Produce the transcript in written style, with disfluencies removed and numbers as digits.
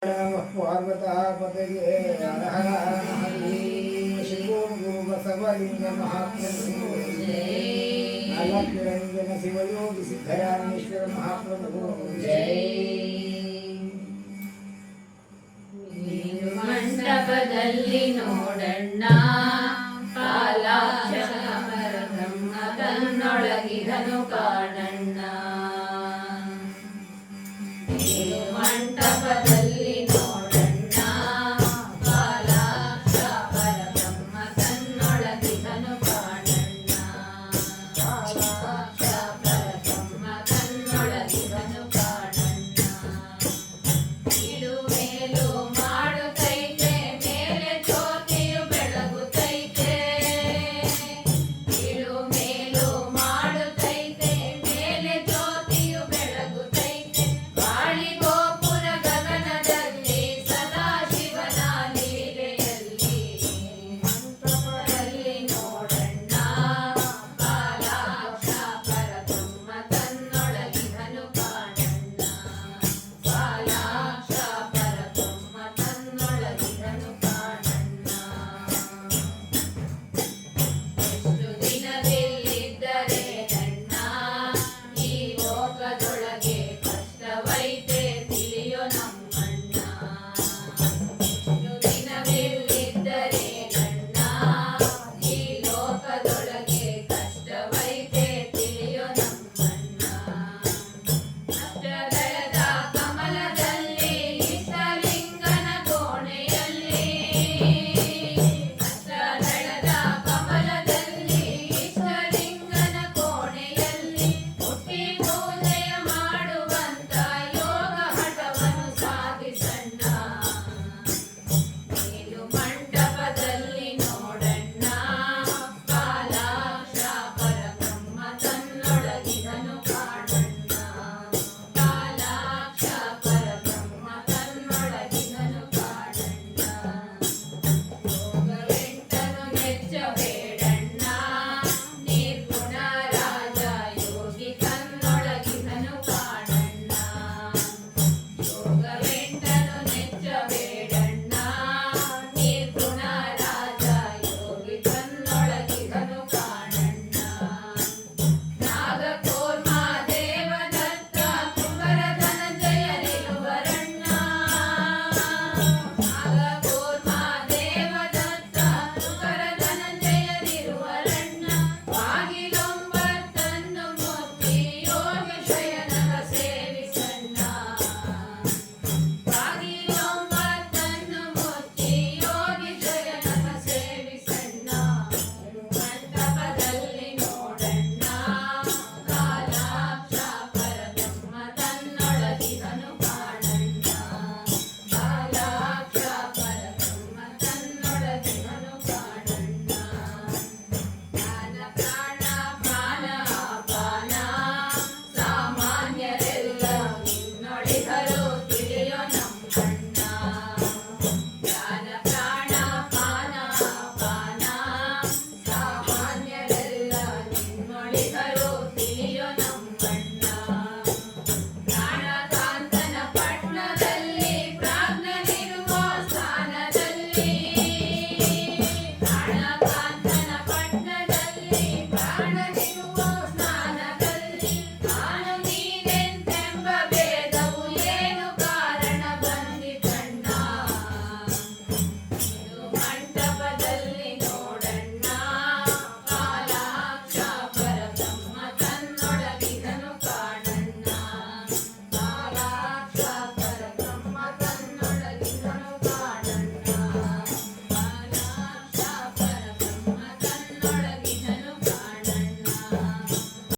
ಪಾರ್ವತಾಪತೆಗೆ ಹರ ಹರ ಮಹಾದೇವ ಶಿವೋ ಬಸವಲಿಂಗ ಮಹಾಪ್ರಭು ಅಲಕ್ನಿರಂಜನ ಶಿವಯೋಗಿ ಸಿದ್ಧರಾಮೇಶ್ವರ ಮಹಾಪ್ರಭು ಮಂಟಪದಲ್ಲಿ ನೋಡಣ್ಣ ಕಾಲಾಕ್ಷ ಪರಬ್ರಹ್ಮ ತನ್ನೊಳಗಿದನು ಕಾಣಣ್ಣ ಮಂಟಪದಲ್ಲಿ ನೋಡಣ್ಣ ಕಾಲಾಕ್ಷ ಪರಬ್ರಹ್ಮ ತನ್ನೊಳಗಿದನು ಕಾಣಣ್ಣ ಕಾಲಾಕ್ಷ ಪರಬ್ರಹ್ಮ ತನ್ನೊಳಗಿದನು ಕಾಣಣ್ಣ ಇಳು ಮೇಲು ಮಾಡುತ್ತೈತೆ ಮೇಲೆ ಜ್ಯೋತಿಯು ಬೆಳಗುತ್ತೈತೆ ಇಳು ಮೇಲು ಮಾಡುತ್ತೈತೆ ಮೇಲೆ ಜ್ಯೋತಿಯು ಬೆಳಗುತ್ತೈತೆ ಗಾಳಿ ಗೋಪುರ ಗಗನದಲ್ಲಿ ಸದಾ ಶಿವನ ಲೀಲೆಯಲ್ಲಿ ಮಂಟಪದಲ್ಲಿ ನೋಡಣ್ಣ ಕಾಲಾಕ್ಷ ಪರಬ್ರಹ್ಮ ತನ್ನೊಳಗಿದನು ಕಾಣಣ್ಣ ಕಾಲಾಕ್ಷ ಪರಬ್ರಹ್ಮ ತನ್ನೊಳಗಿದನು ಕಾಣಣ್ಣ ಎಷ್ಟು ದಿನದಲ್ಲಿದ್ದರೆ ನನ್ನ ಈ ಲೋಕದೊಳಗೆ ಕಷ್ಟವೈತೆ ತಿಳಿಯೋ ನಮ್ಮಣ್ಣ ಎಷ್ಟು ದಿನವಿಲ್ಲಿದ್ದರೆ ನನ್ನ ಈ ಲೋಕದೊಳಗೆ ಕಷ್ಟವೈತೆ ತಿಳಿಯೋ ನಮ್ಮಣ್ಣ ಅಷ್ಟದಳದ ಕಮಲದಲ್ಲಿ ಇಷ್ಟಲಿಂಗನ ಕೋಣೆಯಲ್ಲಿ ಅಷ್ಟದಳದ ಕಮಲದಲ್ಲಿ ಇಷ್ಟಲಿಂಗನ ಕೋಣೆಯಲ್ಲಿ ಹುಟ್ಟಿ ಪೂಜೆಯ ಮಾಡುವಂತ ಯೋಗ ಹಠವನ್ನು ಸಾಧಿಸಣ್ಣ